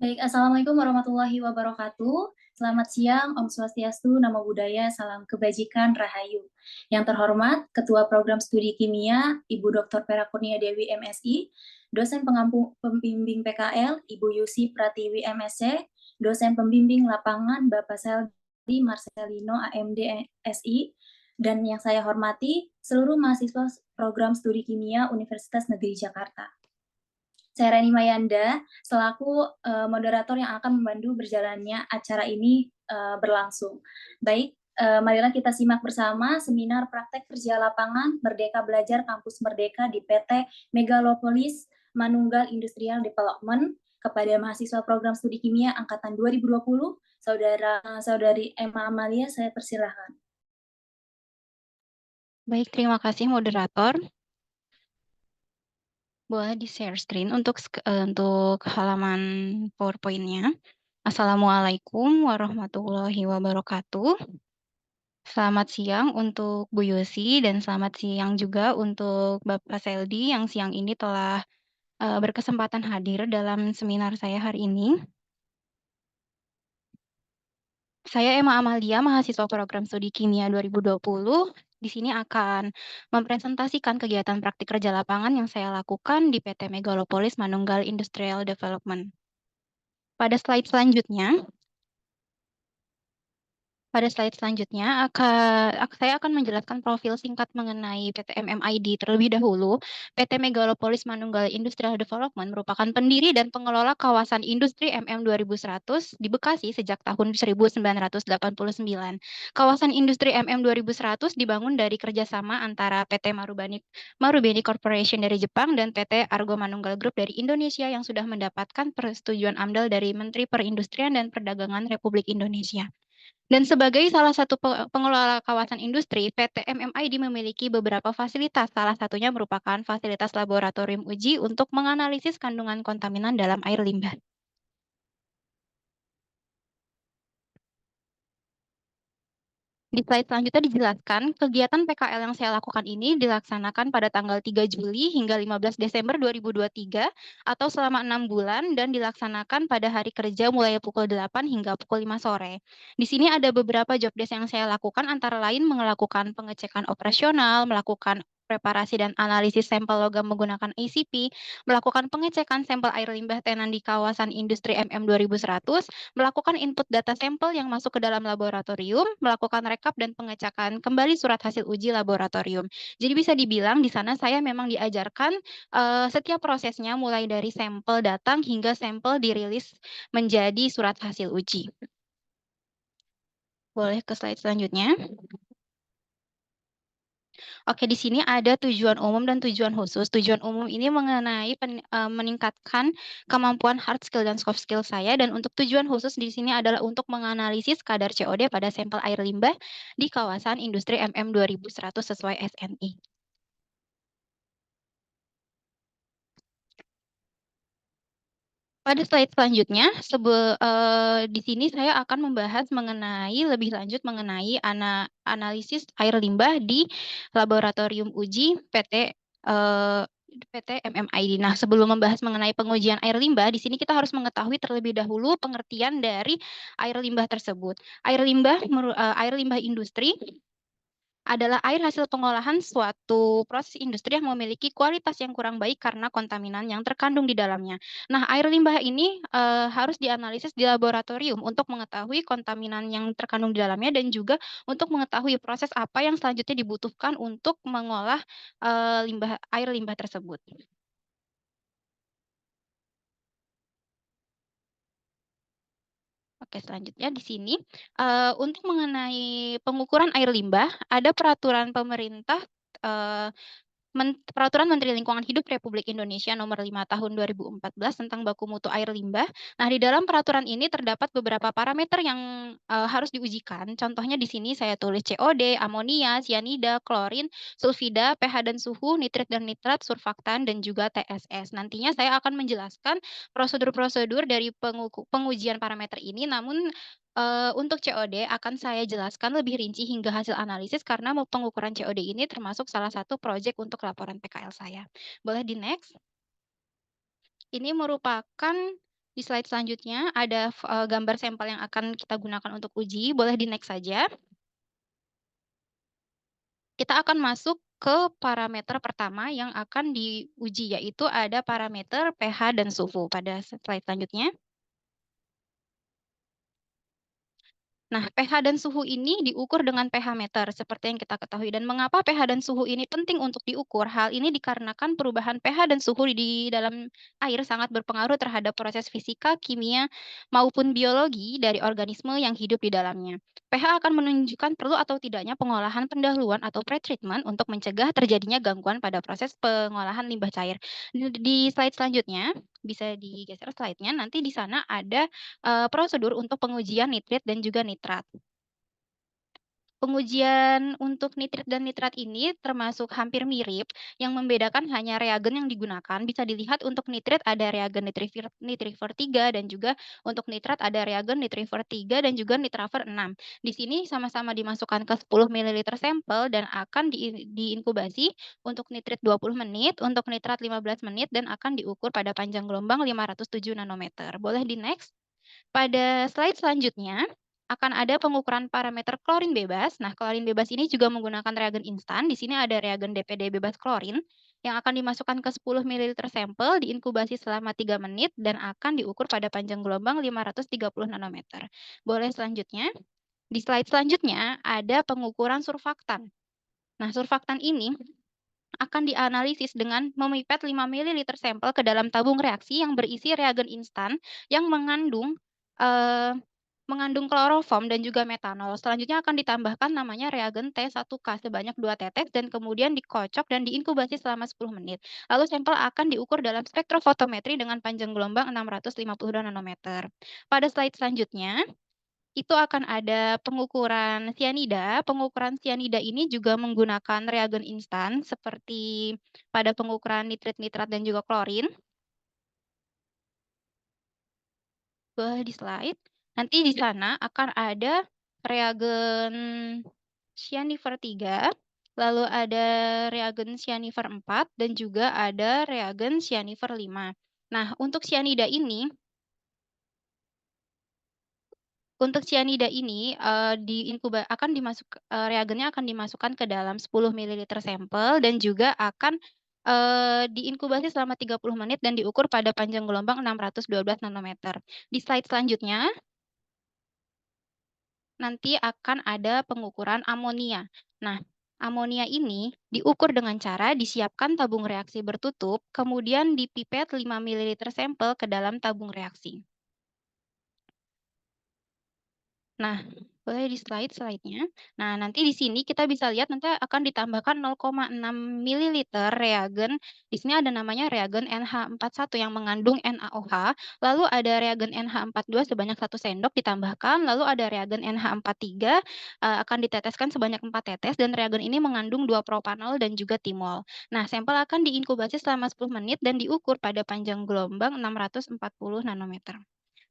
Baik, Assalamualaikum warahmatullahi wabarakatuh. Selamat siang, Om Swastiastu, Namo Buddhaya, Salam Kebajikan, Rahayu. Yang terhormat, Ketua Program Studi Kimia, Ibu Dr. Pera Kurnia Dewi, MSI, dosen pembimbing PKL, Ibu Yusi Pratiwi, MSc, dosen pembimbing lapangan, Bapak Seldi Marcelino, AMD, SI, dan yang saya hormati, seluruh mahasiswa Program Studi Kimia Universitas Negeri Jakarta. Saya Reni Mayanda, selaku moderator yang akan membantu berjalannya acara ini berlangsung. Baik, marilah kita simak bersama seminar praktek kerja lapangan Merdeka Belajar Kampus Merdeka di PT Megalopolis Manunggal Industrial Development kepada mahasiswa program studi kimia angkatan 2020, saudari Emma Amalia, saya persilahkan. Baik, terima kasih moderator. Boleh di-share screen untuk halaman PowerPoint-nya. Assalamualaikum warahmatullahi wabarakatuh. Selamat siang untuk Bu Yosi dan selamat siang juga untuk Bapak Seldi yang siang ini telah berkesempatan hadir dalam seminar saya hari ini. Saya Emma Amalia, mahasiswa program studi kimia 2020. Di sini akan mempresentasikan kegiatan praktik kerja lapangan yang saya lakukan di PT Megalopolis Manunggal Industrial Development. Pada slide selanjutnya, saya akan menjelaskan profil singkat mengenai PT MMID terlebih dahulu. PT Megalopolis Manunggal Industrial Development merupakan pendiri dan pengelola kawasan industri MM 2100 di Bekasi sejak tahun 1989. Kawasan industri MM 2100 dibangun dari kerjasama antara PT Marubeni Corporation dari Jepang dan PT Argo Manunggal Group dari Indonesia yang sudah mendapatkan persetujuan AMDAL dari Menteri Perindustrian dan Perdagangan Republik Indonesia. Dan sebagai salah satu pengelola kawasan industri, PT MMID memiliki beberapa fasilitas. Salah satunya merupakan fasilitas laboratorium uji untuk menganalisis kandungan kontaminan dalam air limbah. Di slide selanjutnya dijelaskan, kegiatan PKL yang saya lakukan ini dilaksanakan pada tanggal 3 Juli hingga 15 Desember 2023 atau selama 6 bulan dan dilaksanakan pada hari kerja mulai pukul 8 hingga pukul 5 sore. Di sini ada beberapa job desk yang saya lakukan antara lain melakukan pengecekan operasional, melakukan preparasi dan analisis sampel logam menggunakan ICP, melakukan pengecekan sampel air limbah tenan di kawasan industri MM 2100, melakukan input data sampel yang masuk ke dalam laboratorium, melakukan rekap dan pengecekan kembali surat hasil uji laboratorium. Jadi bisa dibilang di sana saya memang diajarkan setiap prosesnya mulai dari sampel datang hingga sampel dirilis menjadi surat hasil uji. Boleh ke slide selanjutnya. Oke, di sini ada tujuan umum dan tujuan khusus. Tujuan umum ini mengenai meningkatkan kemampuan hard skill dan soft skill saya, dan untuk tujuan khusus di sini adalah untuk menganalisis kadar COD pada sampel air limbah di kawasan industri MM 2100 sesuai SNI. Pada slide selanjutnya, di sini saya akan membahas lebih lanjut mengenai analisis air limbah di laboratorium uji PT MMID. Nah, sebelum membahas mengenai pengujian air limbah, di sini kita harus mengetahui terlebih dahulu pengertian dari air limbah tersebut. Air limbah industri adalah air hasil pengolahan suatu proses industri yang memiliki kualitas yang kurang baik karena kontaminan yang terkandung di dalamnya. Nah, air limbah ini harus dianalisis di laboratorium untuk mengetahui kontaminan yang terkandung di dalamnya dan juga untuk mengetahui proses apa yang selanjutnya dibutuhkan untuk mengolah air limbah tersebut. Oke, selanjutnya di sini untuk mengenai pengukuran air limbah, ada peraturan pemerintah Peraturan Menteri Lingkungan Hidup Republik Indonesia Nomor 5 Tahun 2014 tentang baku mutu air limbah. Nah, di dalam peraturan ini terdapat beberapa parameter yang harus diujikan. Contohnya di sini saya tulis COD, amonia, sianida, klorin, sulfida, pH dan suhu, nitrit dan nitrat, surfaktan, dan juga TSS. Nantinya saya akan menjelaskan prosedur-prosedur dari pengujian parameter ini, namun untuk COD akan saya jelaskan lebih rinci hingga hasil analisis karena pengukuran COD ini termasuk salah satu proyek untuk laporan PKL saya. Boleh di next? Ini merupakan Di slide selanjutnya ada gambar sampel yang akan kita gunakan untuk uji, boleh di-next saja. Kita akan masuk ke parameter pertama yang akan diuji, yaitu ada parameter pH dan suhu pada slide selanjutnya. Nah, pH dan suhu ini diukur dengan pH meter seperti yang kita ketahui. Dan mengapa pH dan suhu ini penting untuk diukur? Hal ini dikarenakan perubahan pH dan suhu di dalam air sangat berpengaruh terhadap proses fisika, kimia, maupun biologi dari organisme yang hidup di dalamnya. pH akan menunjukkan perlu atau tidaknya pengolahan pendahuluan atau pretreatment untuk mencegah terjadinya gangguan pada proses pengolahan limbah cair. Di slide selanjutnya, bisa digeser slide-nya, nanti di sana ada prosedur untuk pengujian nitrit dan juga nitrat. Pengujian untuk nitrit dan nitrat ini termasuk hampir mirip, yang membedakan hanya reagen yang digunakan. Bisa dilihat untuk nitrit ada reagen Nitrifer 3 dan juga untuk nitrat ada reagen Nitrifer 3 dan juga Nitrafer 6. Di sini sama-sama dimasukkan ke 10 ml sampel dan akan diinkubasi untuk nitrit 20 menit, untuk nitrat 15 menit dan akan diukur pada panjang gelombang 507 nanometer. Boleh di-next? Pada slide selanjutnya, akan ada pengukuran parameter klorin bebas. Nah, klorin bebas ini juga menggunakan reagen instan. Di sini ada reagen DPD bebas klorin yang akan dimasukkan ke 10 ml sampel, diinkubasi selama 3 menit, dan akan diukur pada panjang gelombang 530 nanometer. Boleh selanjutnya? Di slide selanjutnya, ada pengukuran surfaktan. Nah, surfaktan ini akan dianalisis dengan memipet 5 ml sampel ke dalam tabung reaksi yang berisi reagen instan yang eee, mengandung kloroform dan juga metanol. Selanjutnya akan ditambahkan namanya reagen T1K sebanyak 2 tetes dan kemudian dikocok dan diinkubasi selama 10 menit. Lalu sampel akan diukur dalam spektrofotometri dengan panjang gelombang 652 nanometer. Pada slide selanjutnya itu akan ada pengukuran sianida. Pengukuran sianida ini juga menggunakan reagen instan seperti pada pengukuran nitrit, nitrat, dan juga klorin. Boleh di slide. Nanti di sana akan ada reagen Cyaniver 3, lalu ada reagen Cyaniver 4, dan juga ada reagen Cyaniver 5. Nah, untuk sianida ini Untuk sianida ini, reagennya akan dimasukkan ke dalam 10 ml sampel dan juga akan, diinkubasi selama 30 menit dan diukur pada panjang gelombang 612 nanometer. Di slide selanjutnya, nanti akan ada pengukuran amonia. Nah, amonia ini diukur dengan cara disiapkan tabung reaksi bertutup, kemudian dipipet 5 ml sampel ke dalam tabung reaksi. Nah, boleh di slide-nya. Nah, nanti di sini kita bisa lihat nanti akan ditambahkan 0,6 mililiter reagen. Di sini ada namanya reagen NH41 yang mengandung NaOH, lalu ada reagen NH42 sebanyak 1 sendok ditambahkan, lalu ada reagen NH43 akan diteteskan sebanyak 4 tetes dan reagen ini mengandung 2 propanol dan juga timol. Nah, sampel akan diinkubasi selama 10 menit dan diukur pada panjang gelombang 640 nanometer.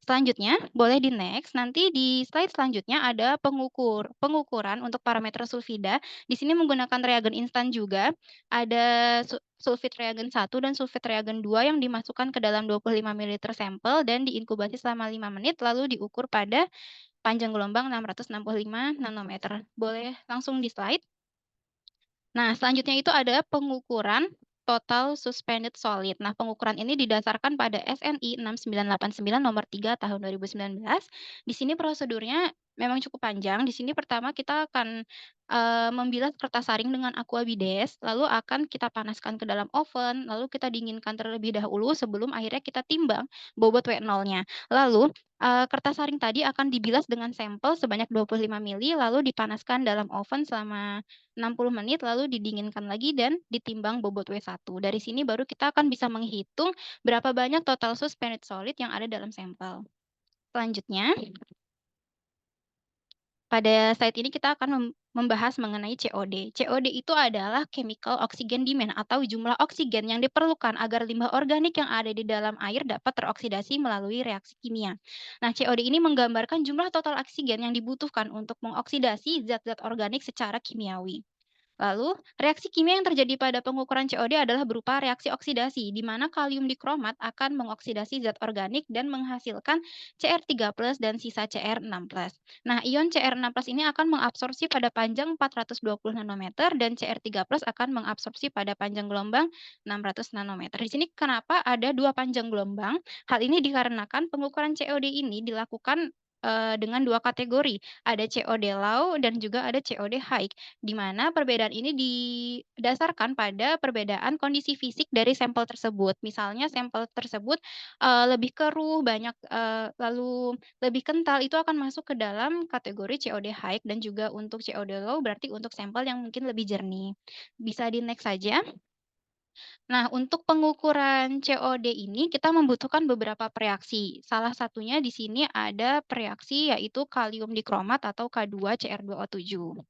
Selanjutnya, boleh di-next. Nanti di slide selanjutnya ada pengukuran untuk parameter sulfida. Di sini menggunakan reagen instan juga. Ada sulfit reagen 1 dan sulfit reagen 2 yang dimasukkan ke dalam 25 ml sampel dan diinkubasi selama 5 menit, lalu diukur pada panjang gelombang 665 nanometer. Boleh langsung di slide. Nah, selanjutnya itu ada pengukuran total suspended solid. Nah, pengukuran ini didasarkan pada SNI 6989 nomor 3 tahun 2019. Di sini prosedurnya memang cukup panjang. Di sini pertama kita akan membilas kertas saring dengan aqua bides, lalu akan kita panaskan ke dalam oven, lalu kita dinginkan terlebih dahulu sebelum akhirnya kita timbang bobot W0-nya. Lalu kertas saring tadi akan dibilas dengan sampel sebanyak 25 mili, lalu dipanaskan dalam oven selama 60 menit lalu didinginkan lagi dan ditimbang bobot W1. Dari sini baru kita akan bisa menghitung berapa banyak total suspended solid yang ada dalam sampel. Selanjutnya, pada slide ini kita akan membahas mengenai COD. COD itu adalah chemical oxygen demand atau jumlah oksigen yang diperlukan agar limbah organik yang ada di dalam air dapat teroksidasi melalui reaksi kimia. Nah, COD ini menggambarkan jumlah total oksigen yang dibutuhkan untuk mengoksidasi zat-zat organik secara kimiawi. Lalu, reaksi kimia yang terjadi pada pengukuran COD adalah berupa reaksi oksidasi, di mana kalium dikromat akan mengoksidasi zat organik dan menghasilkan Cr3+ dan sisa Cr6+. Nah, ion Cr6+ ini akan mengabsorpsi pada panjang 420 nanometer dan Cr3+ akan mengabsorpsi pada panjang gelombang 600 nanometer. Di sini kenapa ada dua panjang gelombang? Hal ini dikarenakan pengukuran COD ini dilakukan dengan dua kategori, ada COD low dan juga ada COD high, di mana perbedaan ini didasarkan pada perbedaan kondisi fisik dari sampel tersebut. Misalnya sampel tersebut, lebih keruh, banyak, lalu lebih kental, itu akan masuk ke dalam kategori COD high dan juga untuk COD low berarti untuk sampel yang mungkin lebih jernih. Bisa di-next saja. Nah, untuk pengukuran COD ini kita membutuhkan beberapa reaksi. Salah satunya di sini ada reaksi yaitu kalium dikromat atau K2Cr2O7.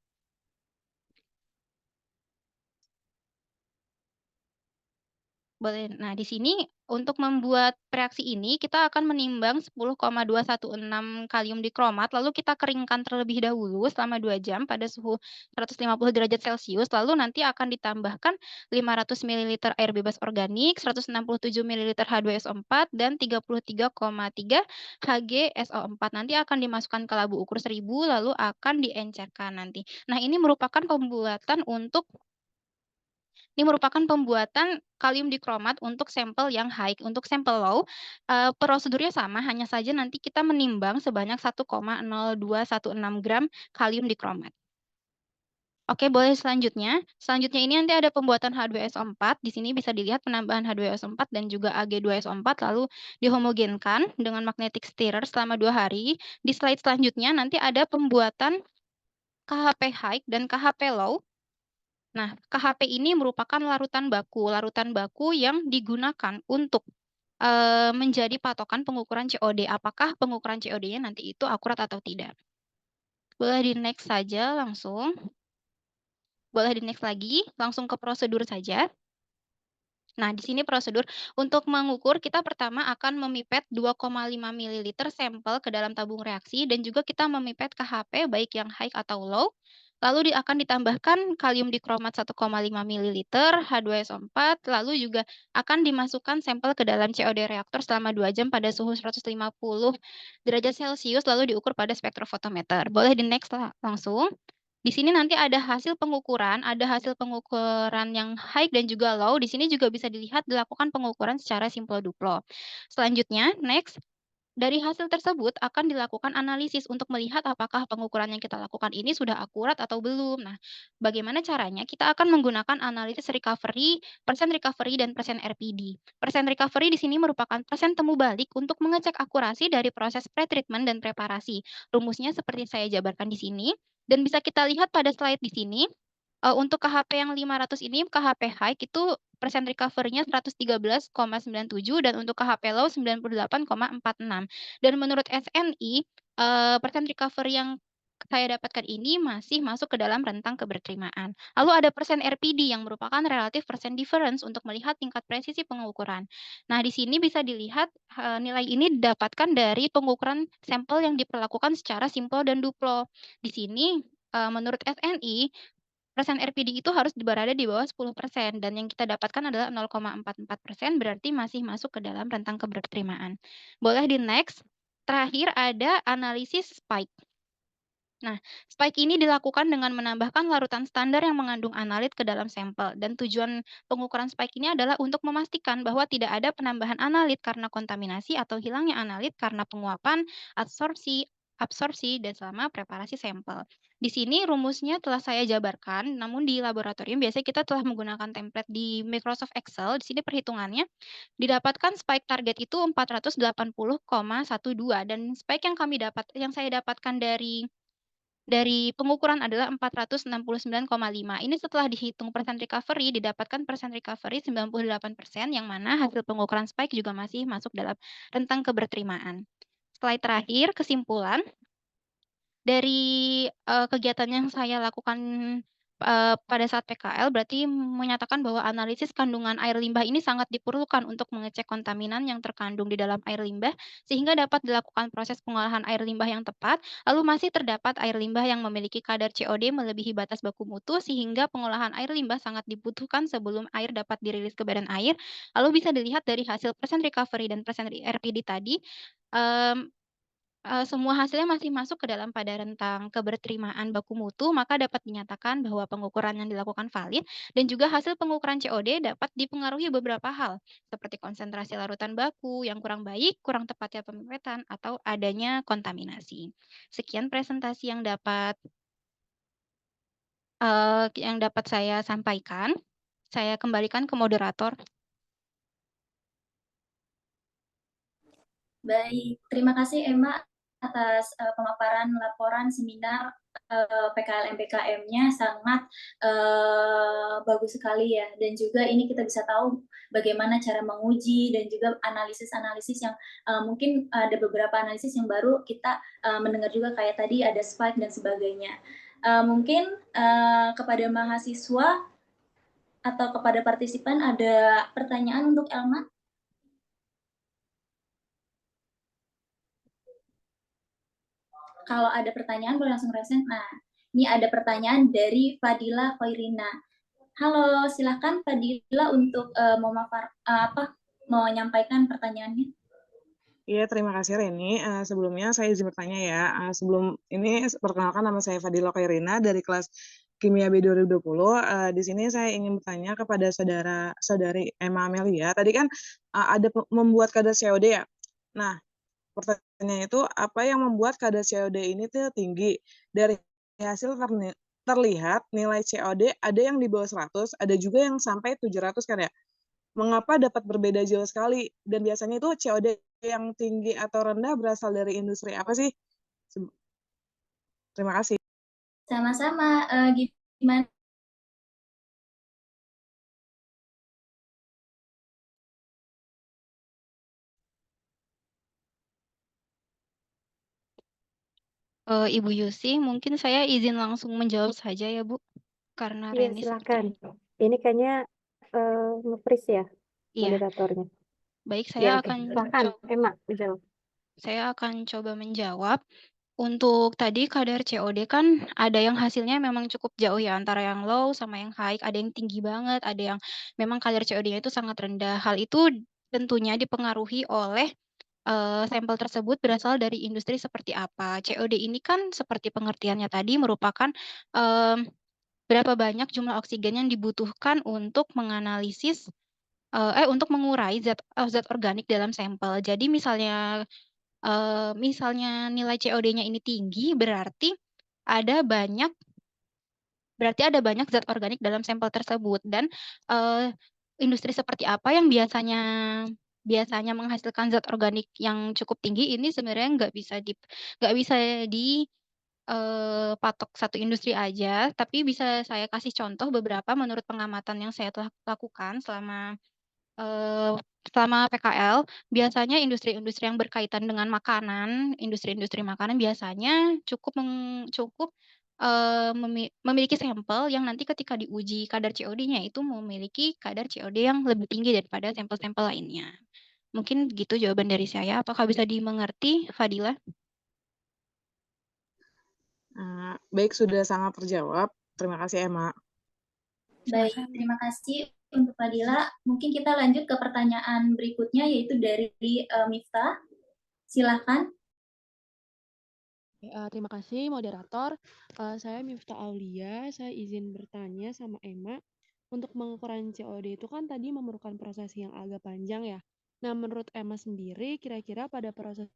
Boleh. Nah, di sini untuk membuat reaksi ini kita akan menimbang 10,216 kalium dikromat, lalu kita keringkan terlebih dahulu selama 2 jam pada suhu 150 derajat Celcius, lalu nanti akan ditambahkan 500 mililiter air bebas organik, 167 mililiter H2SO4, dan 33,3 HgSO4. Nanti akan dimasukkan ke labu ukur 1000, lalu akan diencerkan nanti. Nah, ini merupakan pembuatan kalium dikromat untuk sampel yang high. Untuk sampel low, prosedurnya sama, hanya saja nanti kita menimbang sebanyak 1,0216 gram kalium dikromat. Oke, boleh selanjutnya. Selanjutnya ini nanti ada pembuatan H2SO4. Di sini bisa dilihat penambahan H2SO4 dan juga Ag2SO4 lalu dihomogenkan dengan magnetic stirrer selama 2 hari. Di slide selanjutnya nanti ada pembuatan KHP high dan KHP low. Nah, KHP ini merupakan larutan baku yang digunakan untuk menjadi patokan pengukuran COD. Apakah pengukuran COD-nya nanti itu akurat atau tidak? Boleh di-next saja langsung. Boleh di-next lagi, langsung ke prosedur saja. Nah, di sini prosedur untuk mengukur kita pertama akan memipet 2,5 mililiter sampel ke dalam tabung reaksi dan juga kita memipet KHP baik yang high atau low. Lalu akan ditambahkan kalium dikromat 1,5 mililiter, H2SO4, lalu juga akan dimasukkan sampel ke dalam COD reaktor selama 2 jam pada suhu 150 derajat Celcius lalu diukur pada spektrofotometer. Boleh di-next langsung. Di sini nanti ada hasil pengukuran yang high dan juga low. Di sini juga bisa dilihat dilakukan pengukuran secara simple duplo. Selanjutnya, next, dari hasil tersebut akan dilakukan analisis untuk melihat apakah pengukuran yang kita lakukan ini sudah akurat atau belum. Nah, bagaimana caranya? Kita akan menggunakan analisis recovery, dan persen RPD. Persen recovery di sini merupakan persen temu balik untuk mengecek akurasi dari proses pretreatment dan preparasi. Rumusnya seperti saya jabarkan di sini. Dan bisa kita lihat pada slide di sini, untuk KHP yang 500 ini, KHP high itu persen recovery-nya 113,97 dan untuk KHP low 98,46. Dan menurut SNI, persen recovery yang saya dapatkan ini masih masuk ke dalam rentang keberterimaan. Lalu ada persen RPD yang merupakan relative percent difference untuk melihat tingkat presisi pengukuran. Nah, di sini bisa dilihat, nilai ini didapatkan dari pengukuran sampel yang diperlakukan secara simple dan duplo. Di sini, menurut SNI, persen RPD itu harus berada di bawah 10% dan yang kita dapatkan adalah 0,44%, berarti masih masuk ke dalam rentang keberterimaan. Boleh di-next. Terakhir ada analisis spike. Nah, spike ini dilakukan dengan menambahkan larutan standar yang mengandung analit ke dalam sampel dan tujuan pengukuran spike ini adalah untuk memastikan bahwa tidak ada penambahan analit karena kontaminasi atau hilangnya analit karena penguapan, absorpsi dan selama preparasi sampel. Di sini rumusnya telah saya jabarkan, namun di laboratorium biasanya kita telah menggunakan template di Microsoft Excel. Di sini perhitungannya didapatkan spike target itu 480,12 dan spike yang saya dapatkan dari pengukuran adalah 469,5. Ini setelah dihitung persen recovery, didapatkan persen recovery 98%, yang mana hasil pengukuran spike juga masih masuk dalam rentang keberterimaan. Slide terakhir, kesimpulan. Dari kegiatan yang saya lakukan pada saat PKL berarti menyatakan bahwa analisis kandungan air limbah ini sangat diperlukan untuk mengecek kontaminan yang terkandung di dalam air limbah, sehingga dapat dilakukan proses pengolahan air limbah yang tepat, lalu masih terdapat air limbah yang memiliki kadar COD melebihi batas baku mutu, sehingga pengolahan air limbah sangat dibutuhkan sebelum air dapat dirilis ke badan air. Lalu bisa dilihat dari hasil persen recovery dan persen RPD tadi, mmm semua hasilnya masih masuk ke dalam pada rentang keberterimaan baku mutu, maka dapat dinyatakan bahwa pengukuran yang dilakukan valid dan juga hasil pengukuran COD dapat dipengaruhi beberapa hal, seperti konsentrasi larutan baku yang kurang baik, kurang tepatnya pemipetan, atau adanya kontaminasi. Sekian presentasi yang dapat saya sampaikan. Saya kembalikan ke moderator. Baik, terima kasih Emma atas pemaparan laporan seminar PKL MPKM-nya sangat bagus sekali ya, dan juga ini kita bisa tahu bagaimana cara menguji dan juga analisis-analisis yang mungkin ada beberapa analisis yang baru kita mendengar juga kayak tadi ada spike dan sebagainya. Mungkin kepada mahasiswa atau kepada partisipan ada pertanyaan untuk Elma? Kalau ada pertanyaan boleh langsung raise. Nah, ini ada pertanyaan dari Fadila Khairina. Halo, silahkan Fadila untuk mau menyampaikan pertanyaannya. Iya, terima kasih Reni. Sebelumnya saya izin bertanya ya. Sebelum ini perkenalkan, nama saya Fadila Khairina dari kelas Kimia B 2020. Di sini saya ingin bertanya kepada saudari Emma Amelia. Tadi kan ada membuat kadar COD ya. Nah, pertanyaannya itu apa yang membuat kadar COD ini tuh tinggi? Dari hasil terlihat nilai COD ada yang di bawah 100, ada juga yang sampai 700 kan ya. Mengapa dapat berbeda jauh sekali? Dan biasanya itu COD yang tinggi atau rendah berasal dari industri apa sih? Terima kasih. Sama-sama, gimana Ibu Yusi, mungkin saya izin langsung menjawab saja ya, Bu, karena Iya, Reni silakan. seperti Ini kayaknya nge-freeze ya iya. moderatornya. Baik, Iya, oke. Silakan, Emma, dijawab. saya akan coba menjawab. Untuk tadi kadar COD kan ada yang hasilnya memang cukup jauh ya, antara yang low sama yang high, ada yang tinggi banget, ada yang memang kadar COD-nya itu sangat rendah. Hal itu tentunya dipengaruhi oleh sampel tersebut berasal dari industri seperti apa. COD ini kan seperti pengertiannya tadi merupakan berapa banyak jumlah oksigen yang dibutuhkan untuk untuk mengurai zat organik dalam sampel. Jadi misalnya nilai COD-nya ini tinggi, berarti ada banyak zat organik dalam sampel tersebut, dan industri seperti apa yang biasanya menghasilkan zat organik yang cukup tinggi ini sebenarnya nggak bisa patok satu industri aja, tapi bisa saya kasih contoh beberapa menurut pengamatan yang saya telah lakukan selama PKL. Biasanya industri-industri yang berkaitan dengan makanan, industri-industri makanan biasanya cukup memiliki sampel yang nanti ketika diuji kadar COD-nya itu memiliki kadar COD yang lebih tinggi daripada sampel-sampel lainnya. Mungkin gitu jawaban dari saya. Apakah bisa dimengerti, Fadila? Baik, sudah sangat terjawab. Terima kasih, Emma. Baik, terima kasih untuk Fadila. Mungkin kita lanjut ke pertanyaan berikutnya, yaitu dari Miftah. Silahkan. Terima kasih moderator. Saya Miftah Aulia, saya izin bertanya sama Emma. Untuk pengukuran COD itu kan tadi memerlukan proses yang agak panjang ya. Nah, menurut Emma sendiri, kira-kira pada proses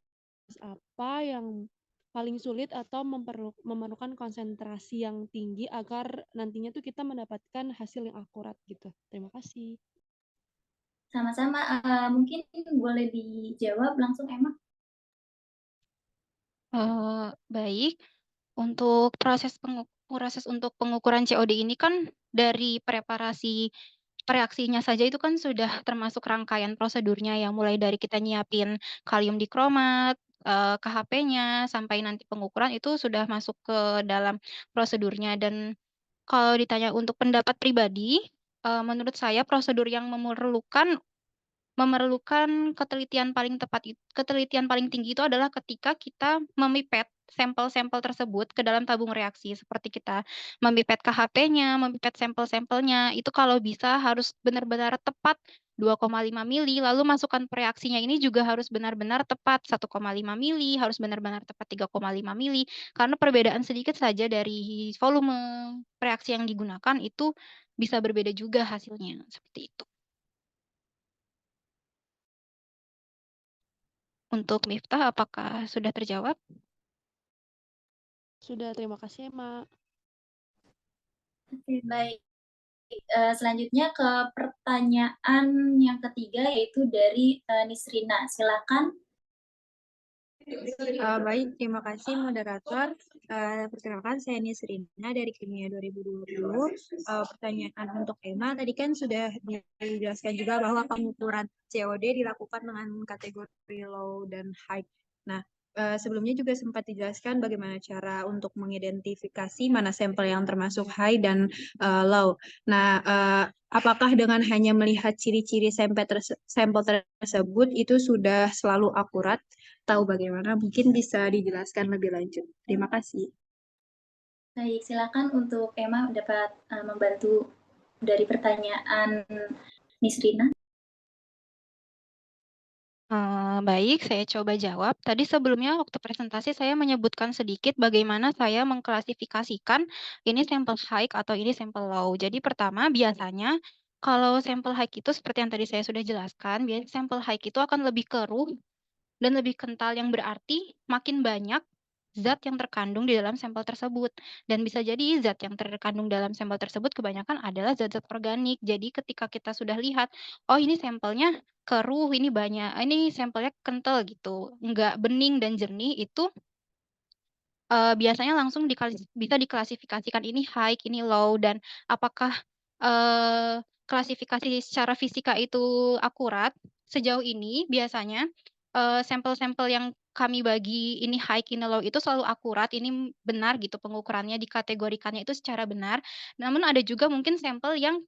apa yang paling sulit atau memerlukan konsentrasi yang tinggi agar nantinya tuh kita mendapatkan hasil yang akurat gitu. Terima kasih. Sama-sama, mungkin boleh dijawab langsung Emma. Baik. Untuk proses untuk pengukuran COD ini kan dari reaksinya saja itu kan sudah termasuk rangkaian prosedurnya ya, mulai dari kita nyiapin kalium dikromat, KHP-nya, sampai nanti pengukuran itu sudah masuk ke dalam prosedurnya. Dan kalau ditanya untuk pendapat pribadi, menurut saya prosedur yang memerlukan ketelitian paling tinggi itu adalah ketika kita memipet sampel-sampel tersebut ke dalam tabung reaksi. Seperti kita memipet KHP-nya, memipet sampel-sampelnya, itu kalau bisa harus benar-benar tepat 2,5 mili, lalu masukan reaksinya ini juga harus benar-benar tepat 1,5 mili, harus benar-benar tepat 3,5 mili, karena perbedaan sedikit saja dari volume reaksi yang digunakan itu bisa berbeda juga hasilnya, seperti itu. Untuk Miftah, apakah sudah terjawab? Sudah, terima kasih, Mak. Oke, baik. Selanjutnya ke pertanyaan yang ketiga, yaitu dari Nisrina. Silakan. Baik, terima kasih moderator. Perkenalkan, saya Nisrina dari Kimia 2020. Pertanyaan untuk Emma, tadi kan sudah dijelaskan juga bahwa pengukuran COD dilakukan dengan kategori low dan high. Nah, sebelumnya juga sempat dijelaskan bagaimana cara untuk mengidentifikasi mana sampel yang termasuk high dan low. Nah, apakah dengan hanya melihat ciri-ciri sampel tersebut itu sudah selalu akurat? Tahu bagaimana? Mungkin bisa dijelaskan lebih lanjut. Terima kasih. Baik, silakan untuk Emma dapat membantu dari pertanyaan Nisrina. Baik, saya coba jawab. Tadi sebelumnya waktu presentasi saya menyebutkan sedikit bagaimana saya mengklasifikasikan ini sampel high atau ini sampel low. Jadi pertama biasanya kalau sampel high itu seperti yang tadi saya sudah jelaskan, biasanya sampel high itu akan lebih keruh dan lebih kental, yang berarti makin banyak zat yang terkandung di dalam sampel tersebut. Dan bisa jadi zat yang terkandung dalam sampel tersebut kebanyakan adalah zat-zat organik. Jadi ketika kita sudah lihat, oh ini sampelnya keruh, ini banyak, ini sampelnya kental gitu, nggak bening dan jernih, itu biasanya langsung bisa diklasifikasikan ini high, ini low, dan apakah klasifikasi secara fisika itu akurat? Sejauh ini biasanya sampel-sampel yang kami bagi ini high, ini low itu selalu akurat, ini benar gitu pengukurannya, dikategorikannya itu secara benar. Namun ada juga mungkin sampel yang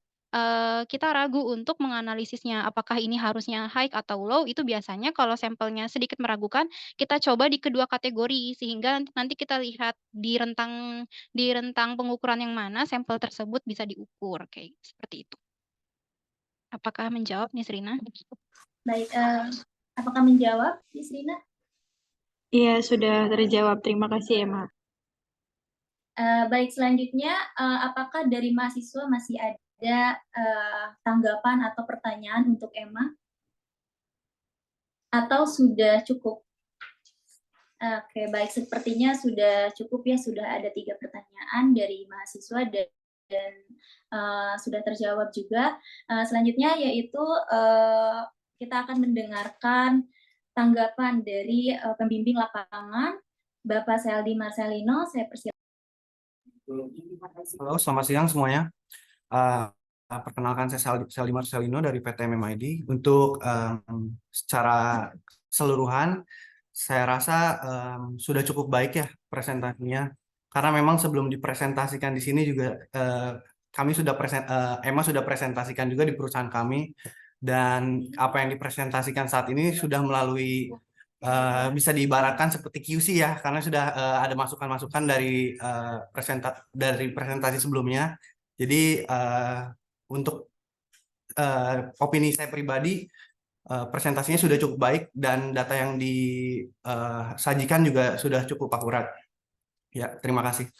kita ragu untuk menganalisisnya, apakah ini harusnya high atau low, itu biasanya kalau sampelnya sedikit meragukan, kita coba di kedua kategori, sehingga nanti kita lihat di rentang pengukuran yang mana sampel tersebut bisa diukur, kayak seperti itu. Apakah menjawab, Nisrina? Baik, apakah menjawab, Nisrina? Iya, sudah terjawab. Terima kasih, Emma. Baik, selanjutnya apakah dari mahasiswa masih ada tanggapan atau pertanyaan untuk Emma? Atau sudah cukup? Oke, baik, sepertinya sudah cukup ya, sudah ada 3 pertanyaan dari mahasiswa dan sudah terjawab juga. Selanjutnya yaitu kita akan mendengarkan tanggapan dari pembimbing lapangan, Bapak Seldi Marcelino. Saya persilakan. Halo, selamat siang semuanya. Perkenalkan, saya Seldi Marcelino dari PT MMID. Untuk secara keseluruhan, saya rasa sudah cukup baik ya presentasinya. Karena memang sebelum dipresentasikan di sini juga Emma sudah presentasikan juga di perusahaan kami. Dan apa yang dipresentasikan saat ini sudah melalui bisa diibaratkan seperti QC ya, karena sudah ada masukan-masukan dari presentasi sebelumnya. Jadi untuk opini saya pribadi, presentasinya sudah cukup baik dan data yang disajikan juga sudah cukup akurat. Ya, terima kasih.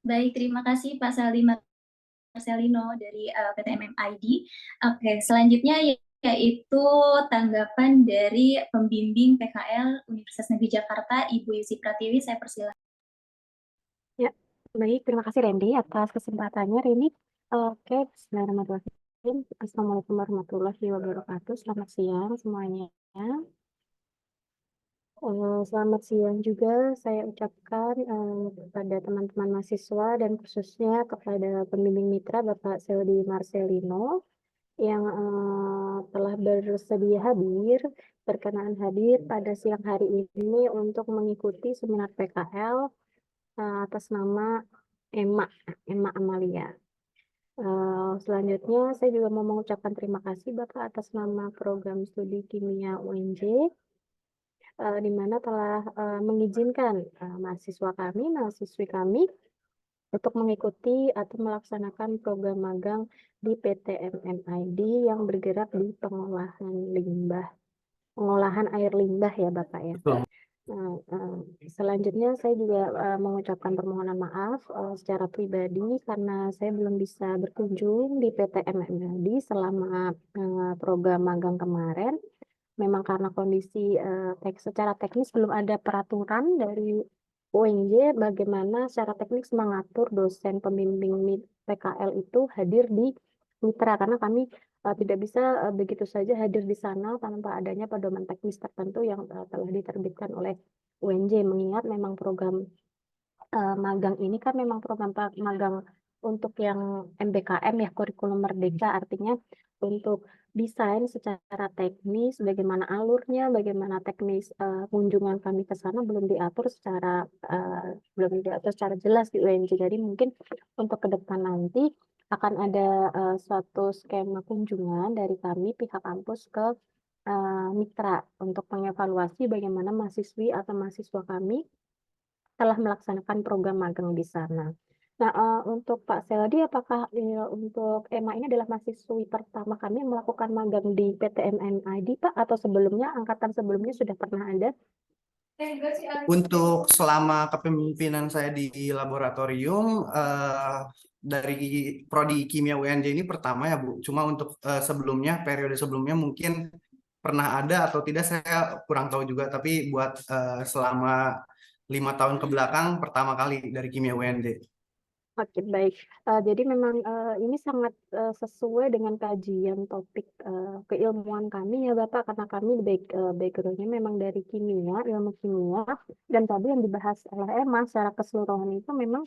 Baik, terima kasih Pak Seldi Marcelino dari PT MMID. Oke, selanjutnya yaitu tanggapan dari pembimbing PKL Universitas Negeri Jakarta, Ibu Yusi Pratiwi. Saya persilakan. Ya, baik. Terima kasih Randy atas kesempatannya, Rini. Oke, bismillahirrahmanirrahim. Assalamualaikum warahmatullahi wabarakatuh. Selamat siang semuanya. Selamat siang juga saya ucapkan kepada teman-teman mahasiswa dan khususnya kepada pembimbing mitra Bapak Seldi Marcelino yang telah berkenan hadir pada siang hari ini untuk mengikuti seminar PKL atas nama Emma Amalia. Selanjutnya saya juga mau mengucapkan terima kasih Bapak atas nama program studi kimia UNJ, di mana telah mengizinkan mahasiswi kami untuk mengikuti atau melaksanakan program magang di PT MMID yang bergerak di pengolahan air limbah ya Bapak ya. Betul. Selanjutnya saya juga mengucapkan permohonan maaf secara pribadi karena saya belum bisa berkunjung di PT MMID selama program magang kemarin. Memang karena kondisi secara teknis belum ada peraturan dari UNJ bagaimana secara teknis mengatur dosen pembimbing PKL itu hadir di mitra karena kami tidak bisa begitu saja hadir di sana tanpa adanya pedoman teknis tertentu yang telah diterbitkan oleh UNJ mengingat memang program magang ini kan memang program magang untuk yang MBKM ya kurikulum merdeka artinya untuk desain secara teknis bagaimana alurnya bagaimana teknis kunjungan kami ke sana belum diatur secara jelas di UNJ jadi mungkin untuk ke depan nanti akan ada suatu skema kunjungan dari kami pihak kampus ke mitra untuk mengevaluasi bagaimana mahasiswi atau mahasiswa kami telah melaksanakan program magang di sana. Nah, untuk Pak Seldi, apakah untuk Emma ini adalah mahasiswi pertama kami yang melakukan magang di PTMMID, Pak, atau sebelumnya, angkatan sebelumnya sudah pernah ada? Untuk selama kepemimpinan saya di laboratorium dari prodi kimia UNJ ini pertama ya Bu. Cuma untuk sebelumnya periode sebelumnya mungkin pernah ada atau tidak saya kurang tahu juga. Tapi buat selama 5 tahun ke belakang pertama kali dari kimia UNJ. Oke, baik. Jadi memang ini sangat sesuai dengan kajian topik keilmuan kami ya Bapak, karena kami background-nya memang dari kimia, ilmu kimia, dan tadi yang dibahas oleh Emma secara keseluruhan itu memang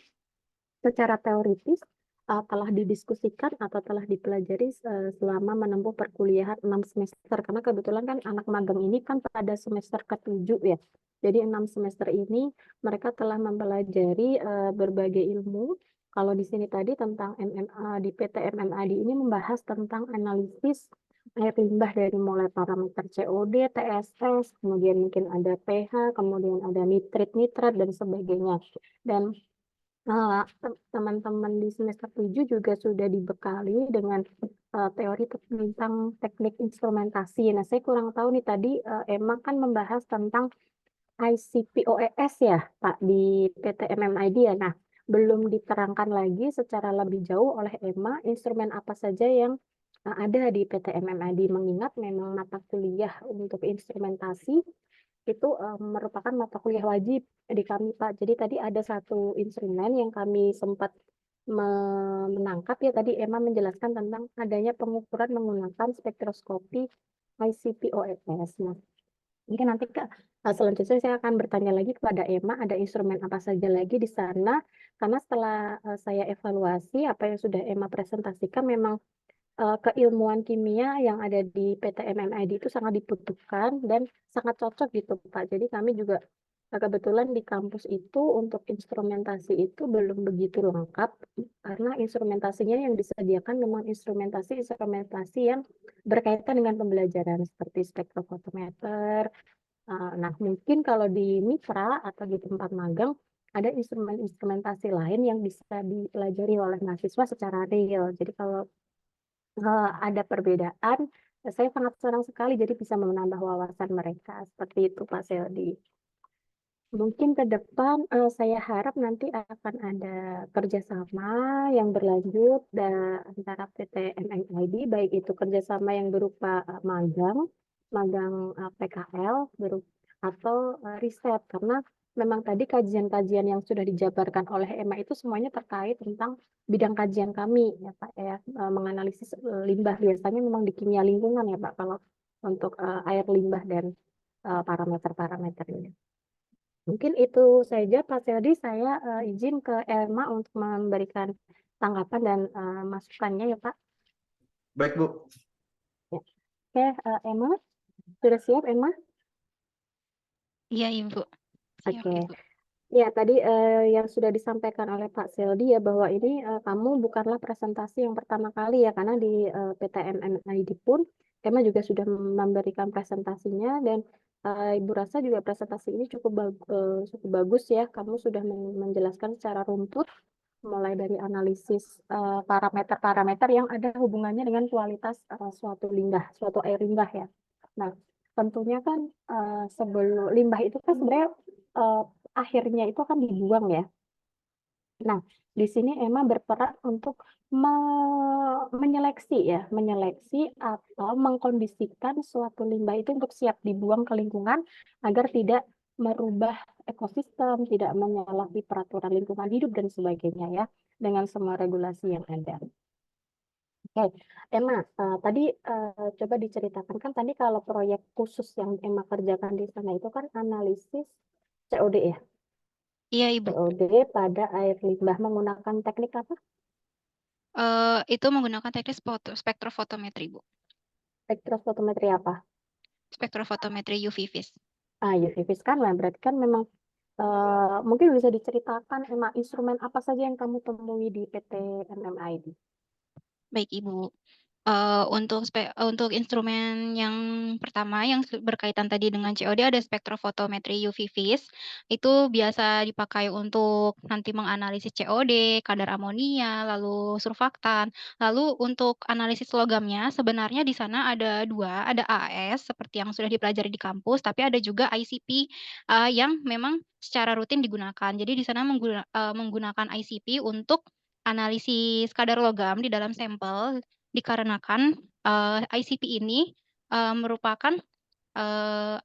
secara teoritis telah didiskusikan atau telah dipelajari selama menempuh perkuliahan 6 semester. Karena kebetulan kan anak magang ini kan pada semester ke-7 ya. Jadi 6 semester ini mereka telah mempelajari berbagai ilmu. Kalau di sini tadi tentang MMA di PT MMAD ini membahas tentang analisis air limbah dari mulai parameter COD, TSS, kemudian mungkin ada pH, kemudian ada nitrit, dan sebagainya. Dan teman-teman di semester 7 juga sudah dibekali dengan teori tentang teknik instrumentasi. Nah, saya kurang tahu nih tadi Emma kan membahas tentang ICPOES ya, Pak, di PT MMID ya. Nah, belum diterangkan lagi secara lebih jauh oleh Emma instrumen apa saja yang ada di PT MMID, mengingat memang mata kuliah untuk instrumentasi itu merupakan mata kuliah wajib di kami, Pak. Jadi tadi ada satu instrumen yang kami sempat menangkap ya, tadi Emma menjelaskan tentang adanya pengukuran menggunakan spektroskopi ICPOES. Nah, mungkin nanti selanjutnya saya akan bertanya lagi kepada Emma, ada instrumen apa saja lagi di sana, karena setelah saya evaluasi apa yang sudah Emma presentasikan, memang keilmuan kimia yang ada di PT MMID itu sangat dibutuhkan dan sangat cocok gitu Pak. Jadi kami juga kebetulan di kampus itu untuk instrumentasi itu belum begitu lengkap karena instrumentasinya yang disediakan memang instrumentasi yang berkaitan dengan pembelajaran seperti spektrofotometer. Nah, mungkin kalau di mitra atau di tempat magang ada instrumentasi lain yang bisa dipelajari oleh mahasiswa secara real. Jadi kalau ada perbedaan, saya sangat senang sekali jadi bisa menambah wawasan mereka. Seperti itu Pak Seldi. Mungkin ke depan saya harap nanti akan ada kerjasama yang berlanjut antara PT MMID, baik itu kerjasama yang berupa magang PKL, atau riset, karena memang tadi kajian-kajian yang sudah dijabarkan oleh Emma itu semuanya terkait tentang bidang kajian kami ya Pak ya, menganalisis limbah biasanya memang di kimia lingkungan ya Pak kalau untuk air limbah dan parameter-parameternya. Mungkin itu saja Pak Seldi, saya izin ke Emma untuk memberikan tanggapan dan masukannya ya Pak. Baik Bu. Ya. Oke, Emma, sudah siap Emma? Iya Ibu. Siap Oke. Ibu. Ya, tadi yang sudah disampaikan oleh Pak Seldi ya bahwa ini kamu bukanlah presentasi yang pertama kali ya karena di PTN-ID pun Emma juga sudah memberikan presentasinya dan Ibu rasa juga presentasi ini cukup bagus ya. Kamu sudah menjelaskan secara runtut mulai dari analisis parameter-parameter yang ada hubungannya dengan kualitas suatu air limbah ya. Nah, tentunya kan sebelum limbah itu kan sebenarnya eh, akhirnya itu akan dibuang ya. Nah, di sini Emma berperan untuk menyeleksi atau mengkondisikan suatu limbah itu untuk siap dibuang ke lingkungan agar tidak merubah ekosistem, tidak menyalahi peraturan lingkungan hidup dan sebagainya ya, dengan semua regulasi yang ada. Oke, Emma, tadi coba diceritakan kan tadi kalau proyek khusus yang Emma kerjakan di sana itu kan analisis COD ya, Iya, Ibu. COD pada air limbah menggunakan teknik apa? Itu menggunakan teknik spektrofotometri, Bu. Spektrofotometri apa? Spektrofotometri UV vis. UV vis kan, lah berarti kan memang mungkin bisa diceritakan Emma instrumen apa saja yang kamu temui di PT MMID? Baik, Ibu. Untuk instrumen yang pertama yang berkaitan tadi dengan COD ada spektrofotometri UV vis. Itu biasa dipakai untuk nanti menganalisis COD, kadar amonia, lalu surfaktan. Lalu untuk analisis logamnya sebenarnya di sana ada dua, ada AAS seperti yang sudah dipelajari di kampus, tapi ada juga ICP yang memang secara rutin digunakan. Jadi di sana menggunakan ICP untuk analisis kadar logam di dalam sampel dikarenakan ICP ini merupakan eh,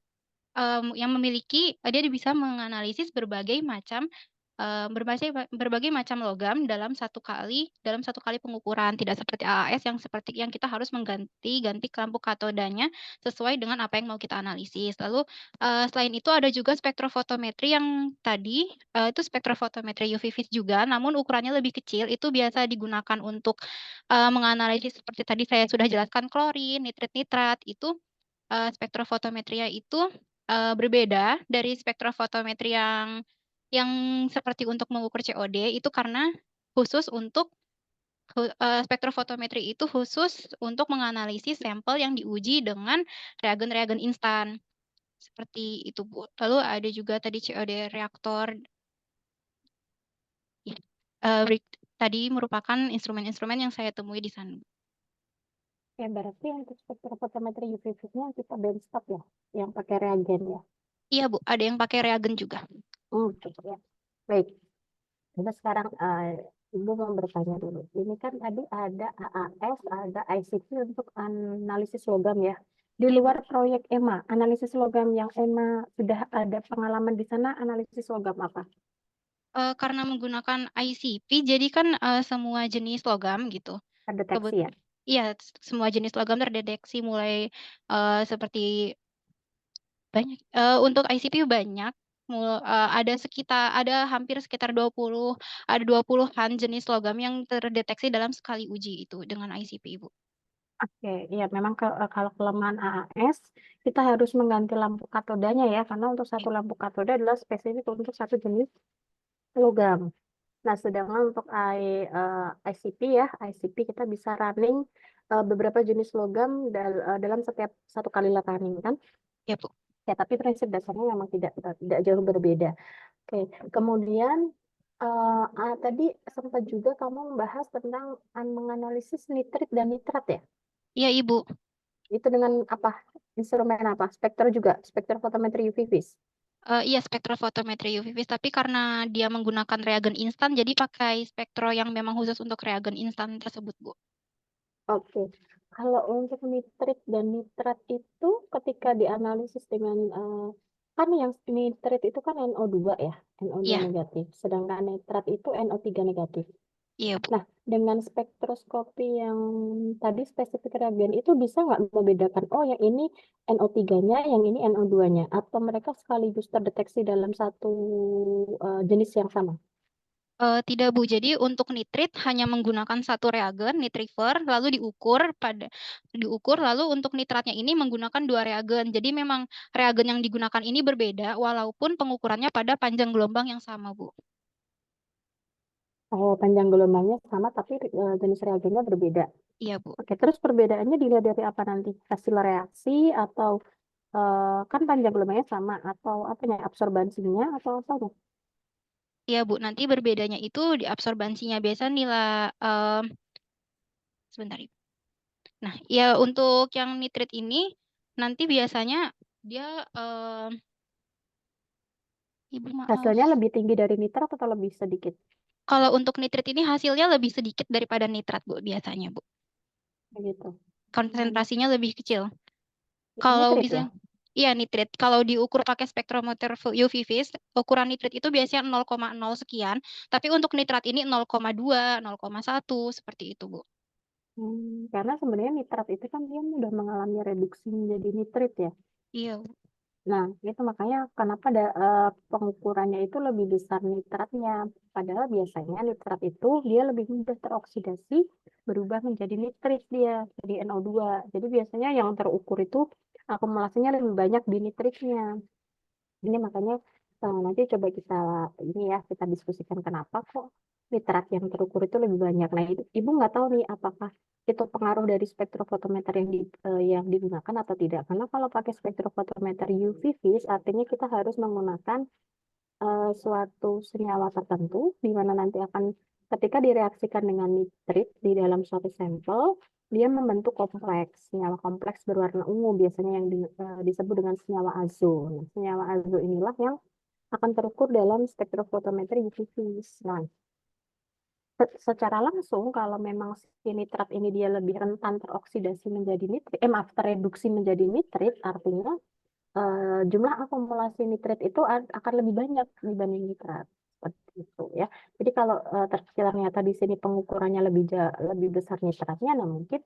yang memiliki dia bisa menganalisis berbagai macam logam dalam satu kali pengukuran, tidak seperti AAS yang seperti yang kita harus ganti lampu katodanya sesuai dengan apa yang mau kita analisis. Lalu selain itu ada juga spektrofotometri yang tadi itu spektrofotometri UV vis juga, namun ukurannya lebih kecil. Itu biasa digunakan untuk menganalisis seperti tadi saya sudah jelaskan klorin, nitrat itu spektrofotometria itu berbeda dari spektrofotometri yang seperti untuk mengukur COD itu karena khusus untuk spektrofotometri itu khusus untuk menganalisis sampel yang diuji dengan reagen-reagen instan. Seperti itu, Bu. Lalu ada juga tadi COD reaktor. Ya, tadi merupakan instrumen-instrumen yang saya temui di sana. Ya, berarti untuk spektrofotometri UV vis-nya kita benchtop ya, yang pakai reagen ya. Iya, Bu. Ada yang pakai reagen juga. Cukup ya. Baik. Kita sekarang Ibu mau bertanya dulu. Ini kan tadi ada AAS, ada ICP untuk analisis logam ya. Di luar proyek EMA, analisis logam yang EMA sudah ada pengalaman di sana, analisis logam apa? Karena menggunakan ICP, jadi kan semua jenis logam gitu. Terdeteksi ya? Iya, semua jenis logam terdeteksi mulai seperti banyak. Untuk ICP banyak. Ada hampir sekitar 20-an jenis logam yang terdeteksi dalam sekali uji itu dengan ICP, Ibu. Oke, iya memang kalau kelemahan AAS kita harus mengganti lampu katodanya ya, karena untuk satu lampu katoda adalah spesifik untuk satu jenis logam. Nah, sedangkan untuk ICP ya, ICP kita bisa running beberapa jenis logam dalam setiap satu kali running kan? Ya, Bu. Ya, tapi prinsip dasarnya memang tidak jauh berbeda. Oke, kemudian tadi sempat juga kamu membahas tentang menganalisis nitrit dan nitrat ya. Iya, Ibu. Itu dengan apa? Instrumen apa? Spektrofotometri UV vis. Iya, spektrofotometri UV vis, tapi karena dia menggunakan reagen instan, jadi pakai spektro yang memang khusus untuk reagen instan tersebut, Bu. Oke. Kalau untuk nitrit dan nitrat itu ketika dianalisis dengan kan yang nitrit itu kan NO2 ya, NO2 Iya, negatif. Sedangkan nitrat itu NO3 negatif. iya, Bu. Nah, dengan spektroskopi yang tadi spesifik reagen itu bisa nggak membedakan, oh yang ini NO3-nya, yang ini NO2-nya, atau mereka sekaligus terdeteksi dalam satu jenis yang sama? Tidak Bu, jadi untuk nitrit hanya menggunakan satu reagen, nitrifer, lalu diukur, lalu untuk nitratnya ini menggunakan 2 reagen. Jadi memang reagen yang digunakan ini berbeda, walaupun pengukurannya pada panjang gelombang yang sama Bu. Oh, panjang gelombangnya sama tapi jenis reagennya berbeda. Iya Bu. Oke, terus perbedaannya dilihat dari apa nanti? Hasil reaksi atau kan panjang gelombangnya sama atau apanya? Absorbansinya atau apa? Iya Bu, nanti berbedanya itu di absorbansinya biasa nilai sebentar Ibu. Nah, ya untuk yang nitrit ini nanti biasanya dia Ibu maaf. Hasilnya lebih tinggi dari nitrat atau lebih sedikit? Kalau untuk nitrit ini hasilnya lebih sedikit daripada nitrat Bu biasanya Bu. Begitu. Konsentrasinya lebih kecil. Itu Kalau nitrit bisa ya? Iya, nitrit. Kalau diukur pakai spektrometer UV vis, ukuran nitrit itu biasanya 0,0 sekian, tapi untuk nitrat ini 0,2, 0,1 seperti itu, Bu. Karena sebenarnya nitrat itu kan dia udah mengalami reduksi menjadi nitrit ya. Iya, Bu. Nah, itu makanya kenapa pengukurannya itu lebih besar nitratnya. Padahal biasanya nitrat itu dia lebih mudah teroksidasi, berubah menjadi nitrit dia, jadi NO2. Jadi biasanya yang terukur itu akumulasinya lebih banyak di nitritnya. Ini makanya nanti coba kita diskusikan kenapa kok nitrat yang terukur itu lebih banyak. Nah, Ibu nggak tahu nih apakah itu pengaruh dari spektrofotometer yang digunakan atau tidak. Karena kalau pakai spektrofotometer UV vis, artinya kita harus menggunakan suatu senyawa tertentu di mana nanti akan ketika direaksikan dengan nitrit di dalam suatu sampel, dia membentuk senyawa kompleks berwarna ungu biasanya yang disebut dengan senyawa azo. Nah, senyawa azo inilah yang akan terukur dalam spektrofotometri UV vis. Nah, secara langsung kalau memang si nitrat ini dia lebih rentan teroksidasi menjadi nitrit, maaf, tereduksi menjadi nitrit, artinya jumlah akumulasi nitrit itu akan lebih banyak dibanding nitrat. Seperti itu ya. Jadi kalau ternyata di sini pengukurannya lebih besar nitratnya, nah mungkin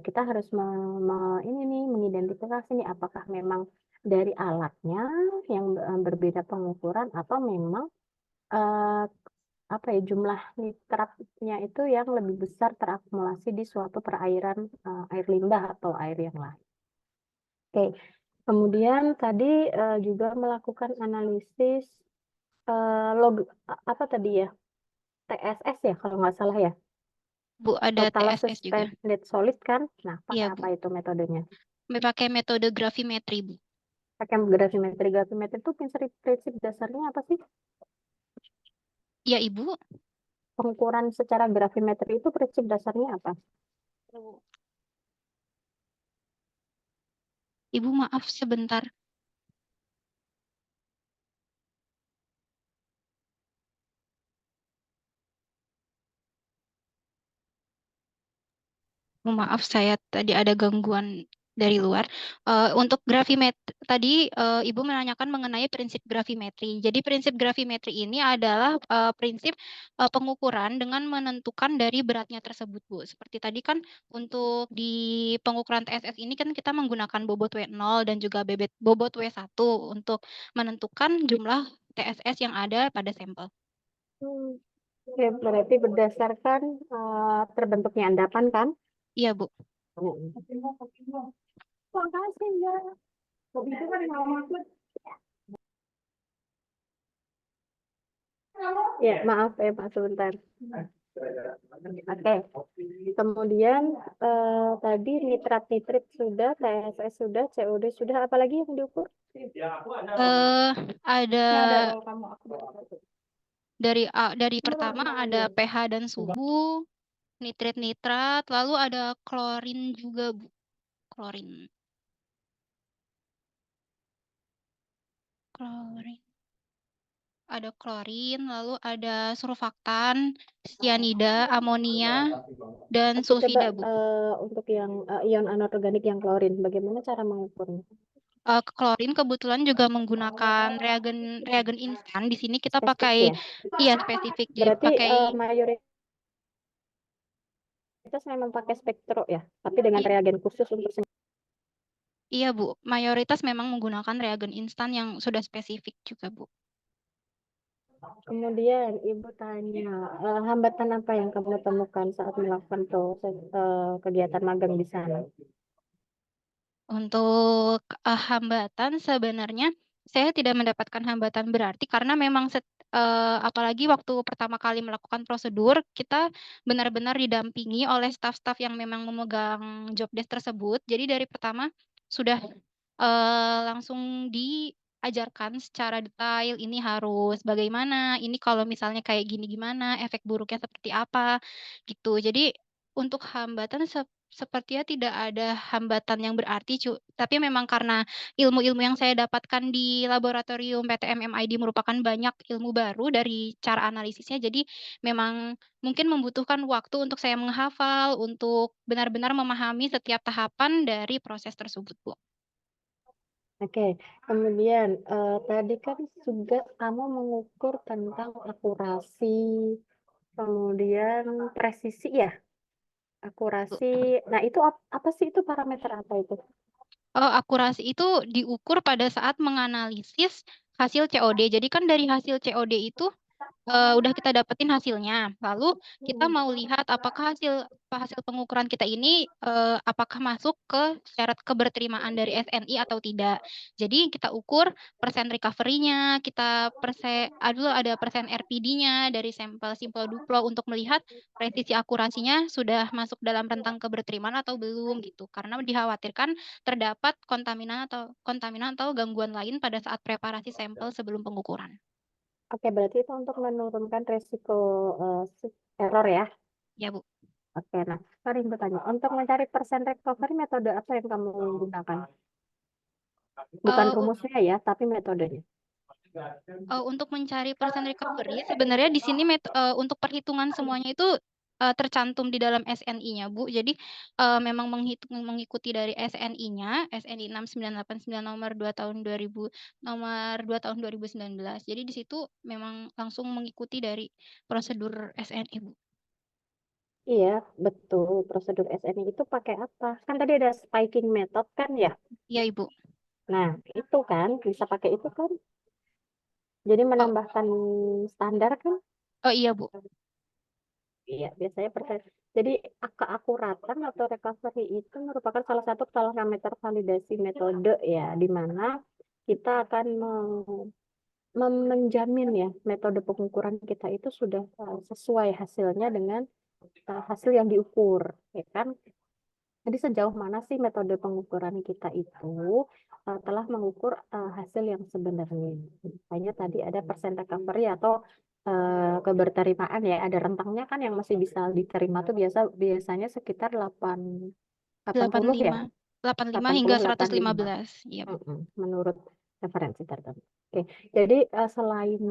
kita harus ini nih mengidentifikasi nih apakah memang dari alatnya yang berbeda pengukuran atau memang eh, apa ya jumlah nitratnya itu yang lebih besar terakumulasi di suatu perairan air limbah atau air yang lain. Oke, kemudian tadi juga melakukan analisis apa tadi ya? TSS ya kalau nggak salah ya. Bu, ada Total TSS juga. Suspended Solid kan? Nah, pakai Iya, apa Bu. itu metodenya? Pakai metode gravimetri, Bu. Pakai gravimetri. Gravimetri itu prinsip dasarnya apa sih? Ya, Ibu. Pengukuran secara gravimetri itu prinsip dasarnya apa? Ibu maaf sebentar. Maaf, saya tadi ada gangguan dari luar. Untuk gravimetri tadi Ibu menanyakan mengenai prinsip gravimetri. Jadi prinsip gravimetri ini adalah prinsip pengukuran dengan menentukan dari beratnya tersebut, Bu. Seperti tadi kan untuk di pengukuran TSS ini kan kita menggunakan bobot W0 dan juga bobot W1 untuk menentukan jumlah TSS yang ada pada sampel. Oke, berarti berdasarkan terbentuknya endapan kan? Iya, Bu. Makasih ya. Ya, maaf ya Pak sebentar. Oke. Kemudian tadi nitrat sudah, TSS sudah, COD sudah, apalagi yang diukur? Ada Ada kamu dari pertama ada pH dan suhu, nitrat, lalu ada klorin juga, Bu. Klorin. Ada klorin, lalu ada surfaktan, cyanida, amonia, dan Oke, coba sulfida, Bu. untuk yang ion anorganik yang klorin, bagaimana cara mengukurnya? Klorin kebetulan juga menggunakan reagen instan. Di sini kita Spesifik pakai ya? spesifik. Jadi Berarti pakai mayoritas memang pakai spektro ya, tapi dengan reagen khusus untuk iya, Bu. Mayoritas memang menggunakan reagen instan yang sudah spesifik juga, Bu. Kemudian Ibu tanya, hambatan apa yang kamu temukan saat melakukan proses kegiatan magang di sana? Untuk hambatan sebenarnya saya tidak mendapatkan hambatan berarti karena memang apalagi waktu pertama kali melakukan prosedur, kita benar-benar didampingi oleh staf-staf yang memang memegang job desk tersebut. Jadi dari pertama sudah langsung diajarkan secara detail, ini harus bagaimana, ini kalau misalnya kayak gini gimana, efek buruknya seperti apa, gitu. Jadi untuk hambatan sepertinya tidak ada hambatan yang berarti, tapi memang karena ilmu-ilmu yang saya dapatkan di laboratorium PTM MID merupakan banyak ilmu baru dari cara analisisnya, jadi memang mungkin membutuhkan waktu untuk saya menghafal, untuk benar-benar memahami setiap tahapan dari proses tersebut, Bu. Oke, kemudian tadi kan juga kamu mengukur tentang akurasi, kemudian presisi ya, akurasi. Nah itu apa sih itu parameter apa itu? Akurasi itu diukur pada saat menganalisis hasil COD. Jadi kan dari hasil COD itu udah kita dapetin hasilnya. Lalu kita mau lihat apakah hasil pengukuran kita ini apakah masuk ke syarat keberterimaan dari SNI atau tidak. Jadi kita ukur persen recovery-nya, ada persen RPD-nya dari sampel simple duplo untuk melihat presisi akurasinya sudah masuk dalam rentang keberterimaan atau belum gitu. Karena dikhawatirkan terdapat kontaminan atau gangguan lain pada saat preparasi sampel sebelum pengukuran. Oke, berarti itu untuk menurunkan resiko error ya. Ya, Bu. Oke, nah, Karin bertanya, untuk mencari persen recovery metode apa yang kamu gunakan? Bukan Eh, rumusnya ya, tapi metodenya. Untuk mencari persen recovery, sebenarnya di sini untuk perhitungan semuanya itu tercantum di dalam SNI-nya, Bu. Jadi memang mengikuti dari SNI-nya, SNI 6989 nomor 2 tahun 2019. Jadi di situ memang langsung mengikuti dari prosedur SNI, Bu. Iya, betul. Prosedur SNI itu pakai apa? Kan tadi ada spiking method kan ya? Iya, Ibu. Nah, itu kan bisa pakai itu kan. Jadi Oh, menambahkan standar kan? oh iya, Bu. Iya, biasanya persen. Jadi keakuratan atau recovery itu merupakan salah satu parameter validasi metode ya, di mana kita akan menjamin ya metode pengukuran kita itu sudah sesuai hasilnya dengan hasil yang diukur, ya kan? Jadi sejauh mana sih metode pengukuran kita itu telah mengukur hasil yang sebenarnya. Misalnya tadi ada persen recovery atau keberterimaan ya, ada rentangnya kan yang masih bisa diterima tuh biasanya sekitar 80 ya, 85 hingga 80 85. 115. Iya, Bu. Menurut referensi tertentu. Oke, jadi selain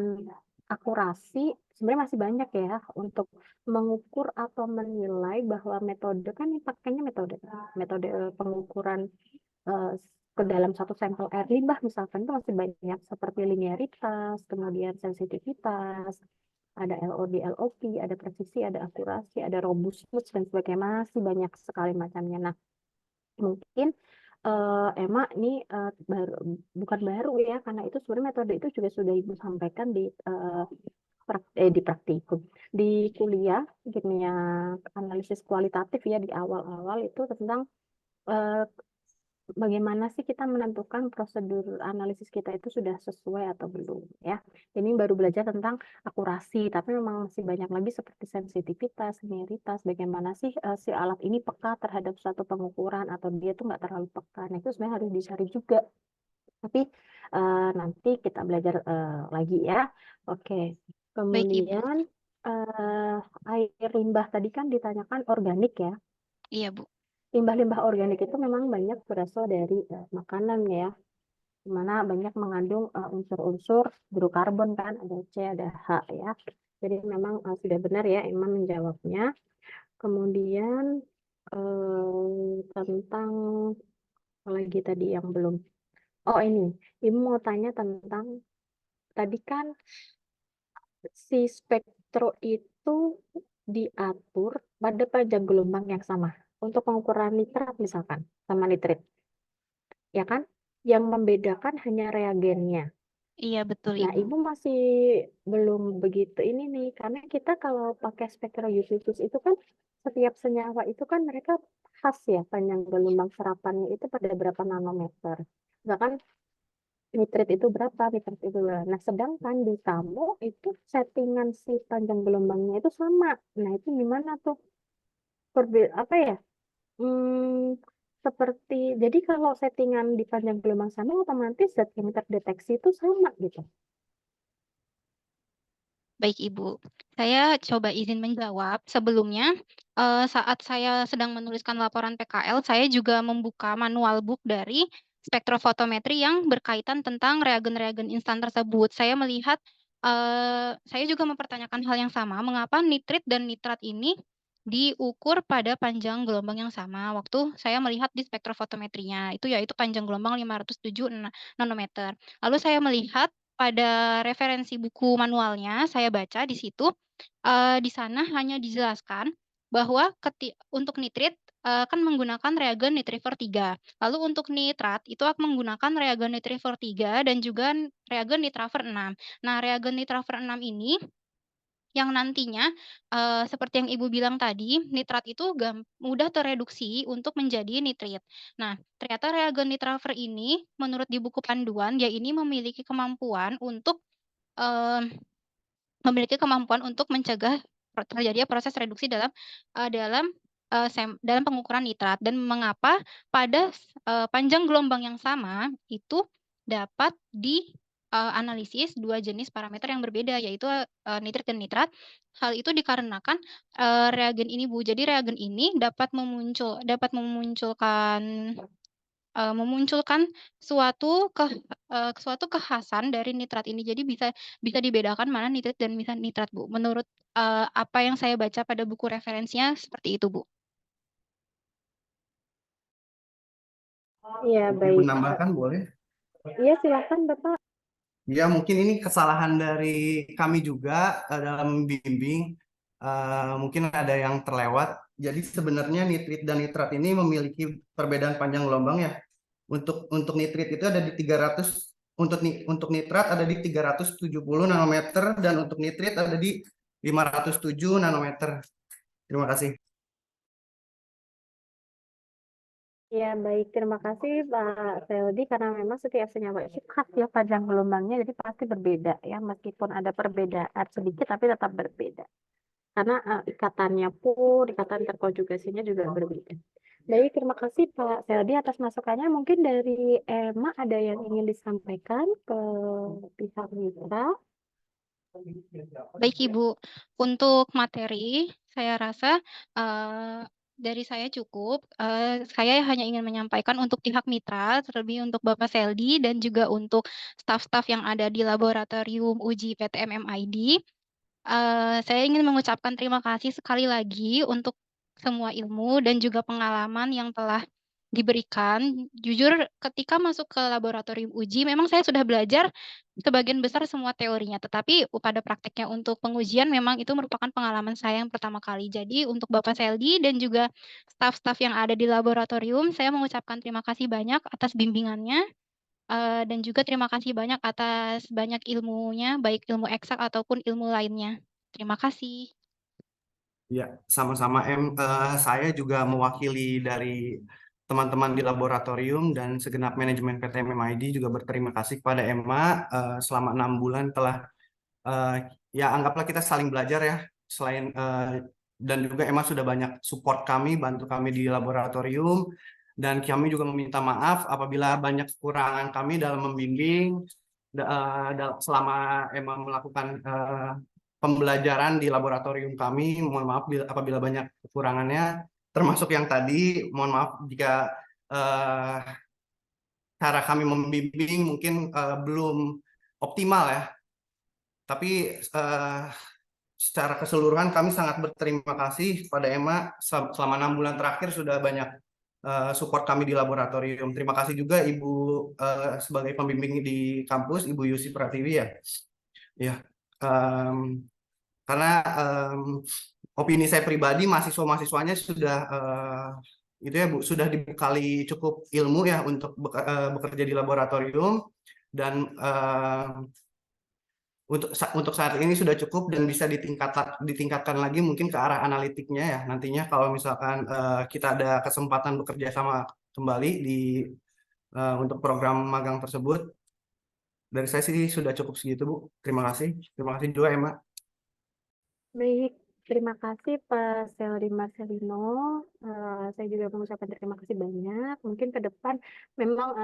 akurasi, sebenarnya masih banyak ya untuk mengukur atau menilai bahwa metode kan ini pakainya metode pengukuran eh, ke dalam satu sampel air limbah misalkan itu masih banyak seperti linearitas, kemudian sensitivitas, ada LOD, LOP, ada presisi, ada akurasi, ada robustness dan sebagainya, masih banyak sekali macamnya. Nah, mungkin Emma ini bukan baru ya, karena itu sebenarnya metode itu juga sudah Ibu sampaikan di praktikum. Di kuliah kimia analisis kualitatif ya, di awal-awal itu tentang eh, bagaimana sih kita menentukan prosedur analisis kita itu sudah sesuai atau belum ya. Ini baru belajar tentang akurasi, tapi memang masih banyak lagi seperti sensitivitas, linearitas, bagaimana sih si alat ini peka terhadap suatu pengukuran atau dia tuh nggak terlalu peka. Nah itu sebenarnya harus dicari juga. Tapi nanti kita belajar lagi ya. Oke. Baik, Ibu. Kemudian air limbah tadi kan ditanyakan organik ya. Iya, Bu. Limbah-limbah organik itu memang banyak berasal dari makanan ya, di mana banyak mengandung unsur-unsur hidrokarbon kan, ada C, ada H ya. Jadi memang sudah benar ya Emma menjawabnya. Kemudian tentang apa lagi tadi yang belum. Oh ini, Ibu mau tanya tentang tadi kan si spektro itu diatur pada panjang gelombang yang sama untuk pengukuran nitrat misalkan sama nitrit, ya kan? Yang membedakan hanya reagennya. Iya, betul Nah, Ibu. Ibu masih belum begitu ini nih, karena kita kalau pakai spektrum UV itu kan setiap senyawa itu kan mereka khas ya panjang gelombang serapannya itu pada berapa nanometer. Bahkan nitrit itu berapa, nitrit itu berapa. Nah, sedangkan di kamu itu settingan si panjang gelombangnya itu sama. Nah, itu gimana tuh? Apa ya? Hmm, seperti jadi kalau settingan di panjang gelombang sama otomatis zat yang terdeteksi itu sama gitu. Baik Ibu, saya coba izin menjawab. Sebelumnya, saat saya sedang menuliskan laporan PKL, saya juga membuka manual book dari spektrofotometri yang berkaitan tentang reagen-reagen instan tersebut. Saya melihat, saya juga mempertanyakan hal yang sama, mengapa nitrit dan nitrat ini diukur pada panjang gelombang yang sama waktu saya melihat di spektrofotometrinya, itu yaitu panjang gelombang 507 nanometer. Lalu saya melihat pada referensi buku manualnya, saya baca di situ, di sana hanya dijelaskan bahwa untuk nitrit, kan menggunakan reagen nitrifer 3. Lalu untuk nitrat, itu akan menggunakan reagen nitrifer 3 dan juga reagen nitrafer 6. Nah, reagen nitrafer 6 ini yang nantinya, seperti yang Ibu bilang tadi, nitrat itu mudah tereduksi untuk menjadi nitrit. Nah, ternyata reagen nitrafer ini menurut di buku panduan, dia ini eee, memiliki kemampuan untuk mencegah terjadinya proses reduksi dalam pengukuran nitrat dan mengapa pada panjang gelombang yang sama itu dapat analisis 2 jenis parameter yang berbeda yaitu, nitrit dan nitrat. Hal itu dikarenakan, reagen ini Bu, jadi reagen ini dapat memunculkan suatu kekhasan dari nitrat ini. Jadi bisa bisa dibedakan mana nitrit dan nitrat, Bu. Menurut, apa yang saya baca pada buku referensinya seperti itu, Bu. Iya, Ibu baik. menambahkan boleh? Iya, silakan Bapak. Ya, mungkin ini kesalahan dari kami juga dalam membimbing. Mungkin ada yang terlewat. Jadi sebenarnya nitrit dan nitrat ini memiliki perbedaan panjang gelombang ya. Untuk nitrit itu ada di 300, untuk nitrat ada di 370 nanometer dan untuk nitrit ada di 507 nanometer. Terima kasih. Ya, baik. Terima kasih Pak Seldi karena memang setiap senyawa itu khas ya panjang gelombangnya jadi pasti berbeda ya meskipun ada perbedaan sedikit tapi tetap berbeda. Karena ikatan terkonjugasinya juga berbeda. Baik, terima kasih Pak Seldi atas masukannya. Mungkin dari Emma ada yang ingin disampaikan ke pihak mitra. Baik, Ibu. Untuk materi, saya rasa, dari saya cukup. Saya hanya ingin menyampaikan untuk pihak mitra, terlebih untuk Bapak Seldi dan juga untuk staf-staf yang ada di Laboratorium Uji PTM MID. Saya ingin mengucapkan terima kasih sekali lagi untuk semua ilmu dan juga pengalaman yang telah diberikan. Jujur ketika masuk ke laboratorium uji memang saya sudah belajar sebagian besar semua teorinya, tetapi pada prakteknya untuk pengujian memang itu merupakan pengalaman saya yang pertama kali. Jadi untuk Bapak Seldi dan juga staf-staf yang ada di laboratorium, saya mengucapkan terima kasih banyak atas bimbingannya, dan juga terima kasih banyak atas banyak ilmunya, baik ilmu eksak ataupun ilmu lainnya. Terima kasih. Ya, sama-sama saya juga mewakili dari teman-teman di laboratorium dan segenap manajemen PTM MID juga berterima kasih kepada Emma selama 6 bulan telah ya anggaplah kita saling belajar ya selain dan juga Emma sudah banyak support kami, bantu kami di laboratorium dan kami juga meminta maaf apabila banyak kekurangan kami dalam membimbing selama Emma melakukan pembelajaran di laboratorium kami. Mohon maaf apabila banyak kekurangannya, termasuk yang tadi. Mohon maaf jika cara kami membimbing mungkin belum optimal ya. Tapi secara keseluruhan kami sangat berterima kasih pada Emma selama 6 bulan terakhir sudah banyak support kami di laboratorium. Terima kasih juga Ibu sebagai pembimbing di kampus, Ibu Yusi Pratiwi ya. Ya, karena opini saya pribadi mahasiswa-mahasiswanya sudah itu ya Bu, sudah dibekali cukup ilmu ya untuk bekerja di laboratorium dan untuk saat ini sudah cukup dan bisa ditingkatkan lagi mungkin ke arah analitiknya ya. Nantinya kalau misalkan kita ada kesempatan bekerja sama kembali untuk program magang tersebut. Dari saya sih sudah cukup segitu, Bu. Terima kasih. Terima kasih juga, Emma. Baik, terima kasih Pak Seldi Marcelino. Saya juga mengucapkan terima kasih banyak. Mungkin ke depan memang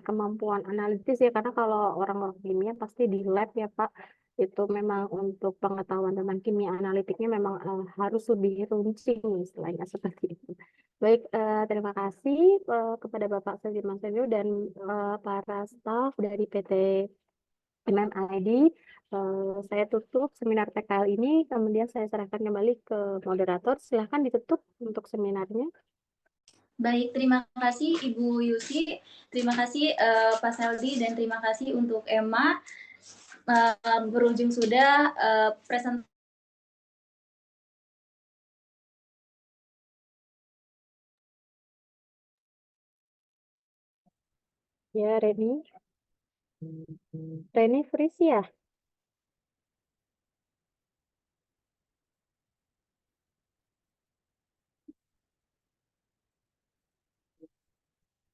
kemampuan analitis ya, karena kalau orang-orang kimia pasti di lab ya Pak, itu memang untuk pengetahuan tentang kimia analitiknya memang harus lebih runcing istilahnya seperti itu. Baik, terima kasih kepada Bapak Seldi Marcelino dan para staf dari PT MMID. Saya tutup seminar PKL ini, kemudian saya serahkan kembali ke moderator. Silahkan ditutup untuk seminarnya. Baik, terima kasih Ibu Yusi, terima kasih Pak Seldi, dan terima kasih untuk Emma. Berujung sudah presentasi. Ya, Reni Fris ya?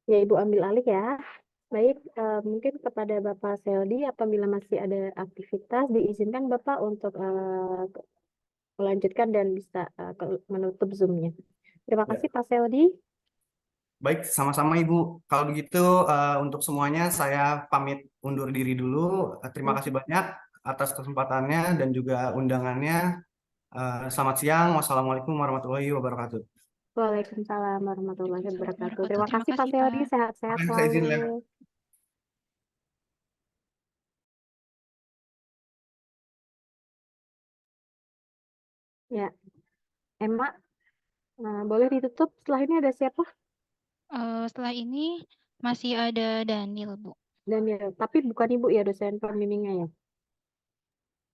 Ya, Ibu ambil alih ya. Baik, mungkin kepada Bapak Seldi, apabila masih ada aktivitas, diizinkan Bapak untuk melanjutkan dan bisa menutup Zoom-nya. Terima Ya. kasih Pak Seldi. Baik, sama-sama Ibu. Kalau begitu untuk semuanya saya pamit undur diri dulu. Terima kasih banyak atas kesempatannya dan juga undangannya. Selamat siang. Wassalamualaikum warahmatullahi wabarakatuh. Waalaikumsalam warahmatullahi wabarakatuh. Terima Terima kasih Pak kasih, Seldi, Pak. sehat-sehat Oke, saya izin, Lem. selalu. Ya, Emma, boleh ditutup. Setelah ini ada siapa? Setelah ini masih ada Daniel, Bu. Daniel, tapi bukan Ibu ya dosen pembimbingnya ya?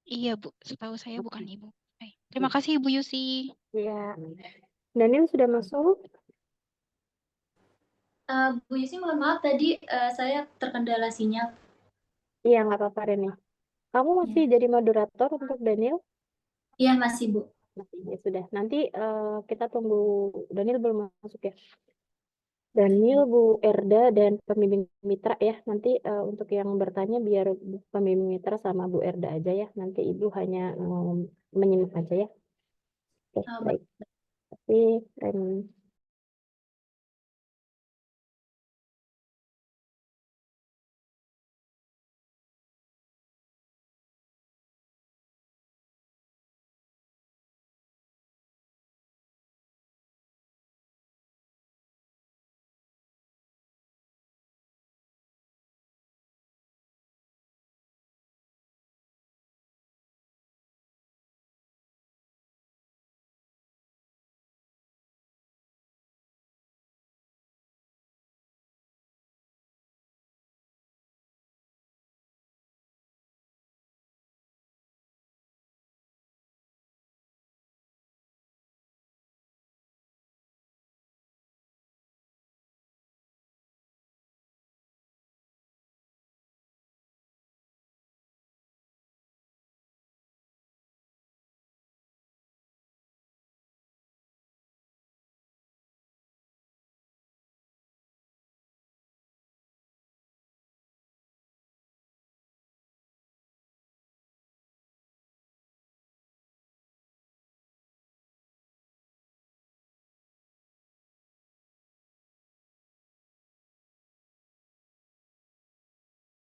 Iya, Bu. Setahu saya bukan Ibu. Baik. Terima kasih, Ibu Yusi. Iya. Daniel sudah masuk? Bu Yusi, mohon maaf tadi saya terkendala sinyal. Iya, nggak apa-apa Reni. Kamu masih jadi moderator untuk Daniel? Iya, masih Bu. Masih, ya sudah. Nanti kita tunggu Daniel belum masuk ya. Daniel, Bu Erda, dan pembimbing mitra ya. Nanti untuk yang bertanya biar pembimbing mitra sama Bu Erda aja ya. Nanti Ibu hanya menyimak aja ya. Oke, baik. Terima kasih, Reni.